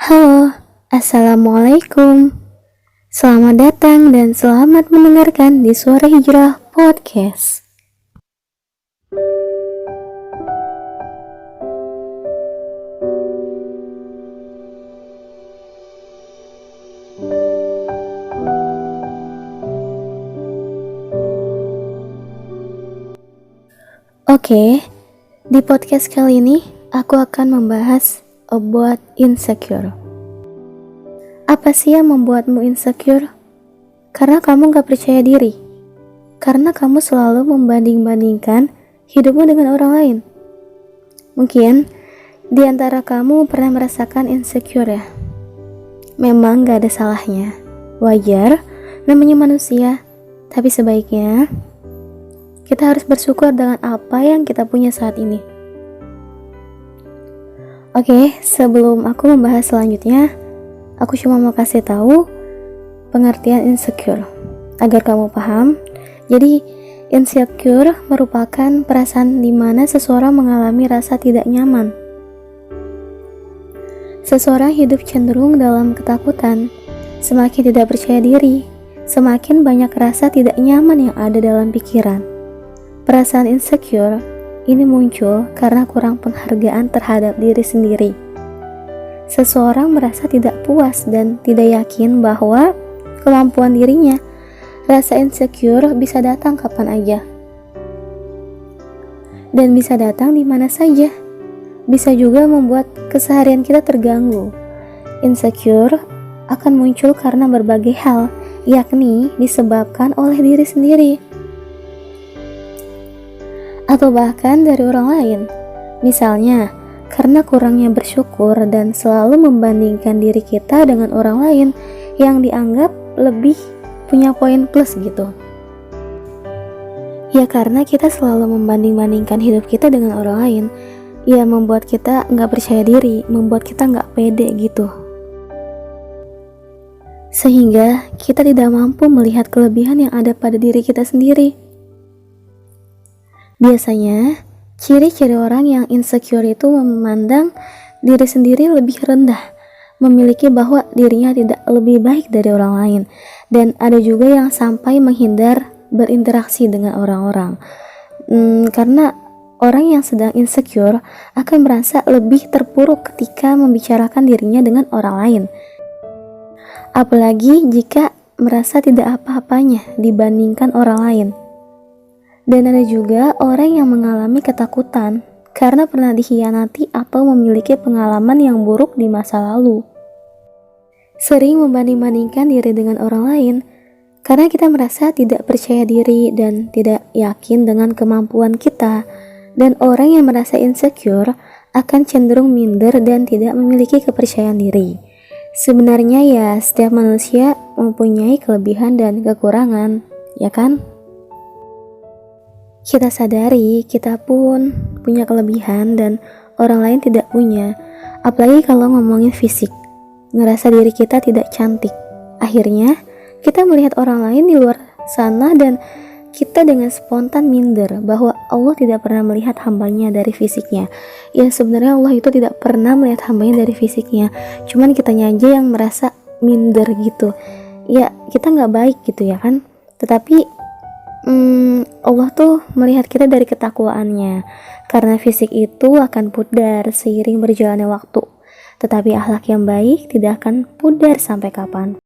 Halo, Assalamualaikum. Selamat datang dan selamat mendengarkan di Suara Hijrah Podcast. Oke, di podcast kali ini aku akan membahas about insecure. Apa sih yang membuatmu insecure? Karena kamu gak percaya diri. Karena kamu selalu membanding-bandingkan hidupmu dengan orang lain. Mungkin di antara kamu pernah merasakan insecure ya. Memang gak ada salahnya. Wajar, namanya manusia. Tapi sebaiknya kita harus bersyukur dengan apa yang kita punya saat ini. Oke, sebelum aku membahas selanjutnya, aku cuma mau kasih tahu pengertian insecure agar kamu paham. Jadi, insecure merupakan perasaan di mana seseorang mengalami rasa tidak nyaman. Seseorang hidup cenderung dalam ketakutan, semakin tidak percaya diri, semakin banyak rasa tidak nyaman yang ada dalam pikiran. Perasaan insecure ini muncul karena kurang penghargaan terhadap diri sendiri. Seseorang merasa tidak puas dan tidak yakin bahwa kemampuan dirinya. Rasa insecure bisa datang kapan aja. Dan bisa datang di mana saja. Bisa juga membuat keseharian kita terganggu. Insecure akan muncul karena berbagai hal, yakni disebabkan oleh diri sendiri. Atau bahkan dari orang lain. Misalnya, karena kurangnya bersyukur dan selalu membandingkan diri kita dengan orang lain yang dianggap lebih punya poin plus gitu. Ya karena kita selalu membanding-bandingkan hidup kita dengan orang lain, ya membuat kita gak percaya diri, membuat kita gak pede gitu. Sehingga kita tidak mampu melihat kelebihan yang ada pada diri kita sendiri. Biasanya, ciri-ciri orang yang insecure itu memandang diri sendiri lebih rendah, memiliki bahwa dirinya tidak lebih baik dari orang lain, dan ada juga yang sampai menghindar berinteraksi dengan orang-orang. Karena orang yang sedang insecure akan merasa lebih terpuruk ketika membicarakan dirinya dengan orang lain. Apalagi jika merasa tidak apa-apanya dibandingkan orang lain. Dan ada juga orang yang mengalami ketakutan karena pernah dikhianati atau memiliki pengalaman yang buruk di masa lalu. Sering membanding-bandingkan diri dengan orang lain karena kita merasa tidak percaya diri dan tidak yakin dengan kemampuan kita. Dan orang yang merasa insecure akan cenderung minder dan tidak memiliki kepercayaan diri. Sebenarnya ya setiap manusia mempunyai kelebihan dan kekurangan, ya kan? Kita sadari kita pun punya kelebihan dan orang lain tidak punya. Apalagi kalau ngomongin fisik, ngerasa diri kita tidak cantik. Akhirnya kita melihat orang lain di luar sana dan kita dengan spontan minder bahwa Allah tidak pernah melihat hambanya dari fisiknya. Ya sebenarnya Allah itu tidak pernah melihat hambanya dari fisiknya, cuman kitanya aja yang merasa minder gitu. Ya kita gak baik gitu ya kan. Tetapi Allah tuh melihat kita dari ketakwaannya, karena fisik itu akan pudar seiring berjalannya waktu, tetapi akhlak yang baik tidak akan pudar sampai kapan.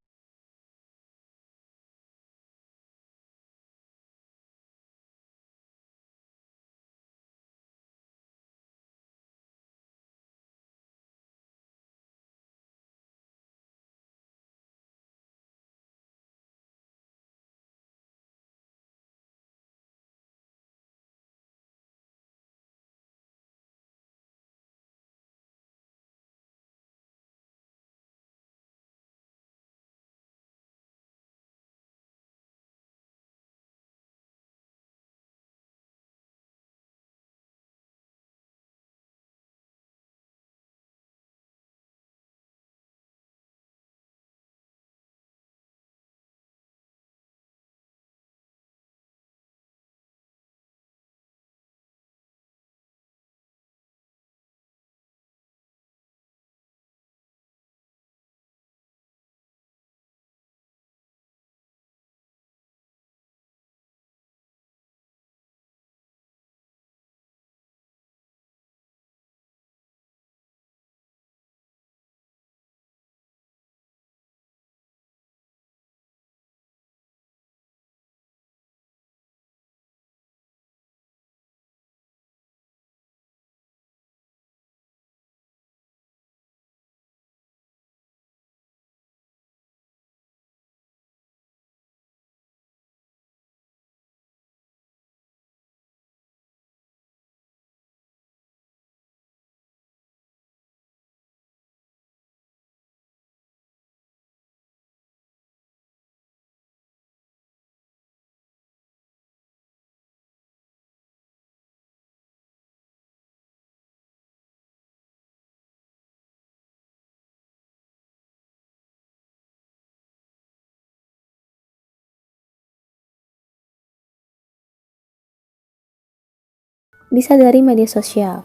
bisa dari media sosial.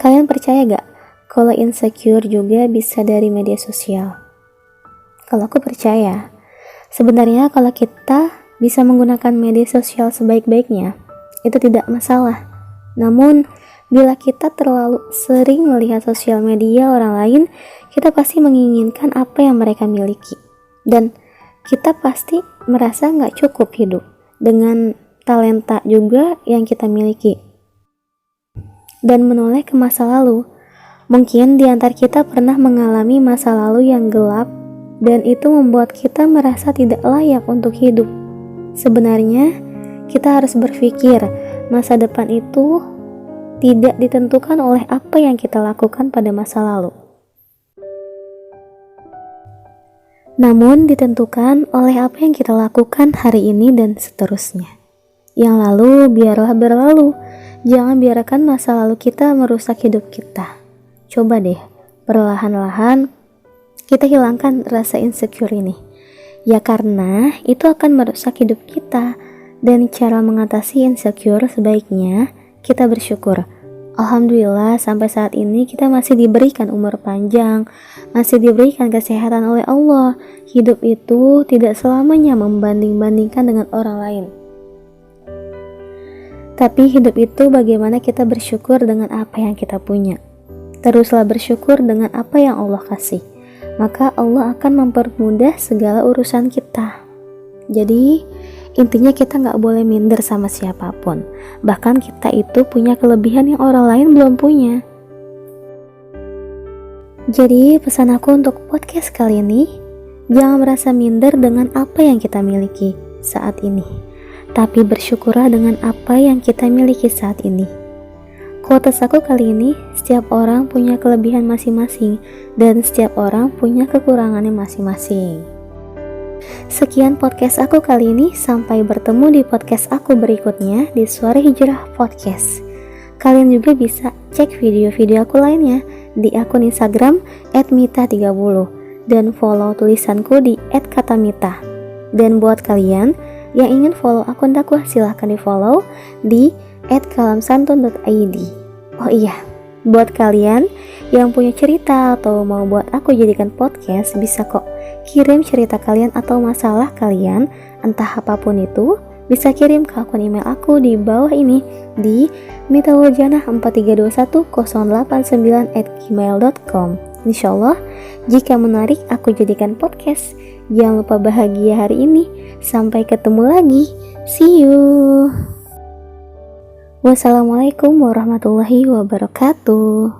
Kalian percaya gak kalau insecure juga bisa dari media sosial? Kalau aku percaya. Sebenarnya kalau kita bisa menggunakan media sosial sebaik-baiknya, itu tidak masalah. Namun, bila kita terlalu sering melihat sosial media orang lain, kita pasti menginginkan apa yang mereka miliki. Dan kita pasti merasa gak cukup hidup dengan talenta juga yang kita miliki. Dan menoleh ke masa lalu, mungkin di antara kita pernah mengalami masa lalu yang gelap, dan itu membuat kita merasa tidak layak untuk hidup. Sebenarnya, kita harus berpikir masa depan itu tidak ditentukan oleh apa yang kita lakukan pada masa lalu, namun ditentukan oleh apa yang kita lakukan hari ini dan seterusnya. Yang lalu biarlah berlalu, jangan biarkan masa lalu kita merusak hidup kita. Coba deh, perlahan-lahan kita hilangkan rasa insecure ini. Ya karena itu akan merusak hidup kita. Dan cara mengatasi insecure sebaiknya kita bersyukur. Alhamdulillah sampai saat ini kita masih diberikan umur panjang, masih diberikan kesehatan oleh Allah. Hidup itu tidak selamanya membanding-bandingkan dengan orang lain. Tapi hidup itu bagaimana kita bersyukur dengan apa yang kita punya. Teruslah bersyukur dengan apa yang Allah kasih. Maka Allah akan mempermudah segala urusan kita. Jadi intinya kita gak boleh minder sama siapapun. Bahkan kita itu punya kelebihan yang orang lain belum punya. Jadi pesan aku untuk podcast kali ini, jangan merasa minder dengan apa yang kita miliki saat ini, tapi bersyukurlah dengan apa yang kita miliki saat ini. Quotes aku kali ini, setiap orang punya kelebihan masing-masing dan setiap orang punya kekurangannya masing-masing. Sekian podcast aku kali ini, sampai bertemu di podcast aku berikutnya di Suara Hijrah Podcast. Kalian juga bisa cek video-video aku lainnya di akun Instagram @mita30 dan follow tulisanku di @katamita. Dan buat kalian yang ingin follow akun dakwah, silahkan di follow di @kalamsantun.id. Oh iya, buat kalian yang punya cerita atau mau buat aku jadikan podcast, bisa kok kirim cerita kalian atau masalah kalian, entah apapun itu, bisa kirim ke akun email aku di bawah ini di mitawaljanah43210889@gmail.com. Insyaallah, jika menarik aku jadikan podcast. Jangan lupa bahagia hari ini. Sampai ketemu lagi. See you. Wassalamualaikum warahmatullahi wabarakatuh.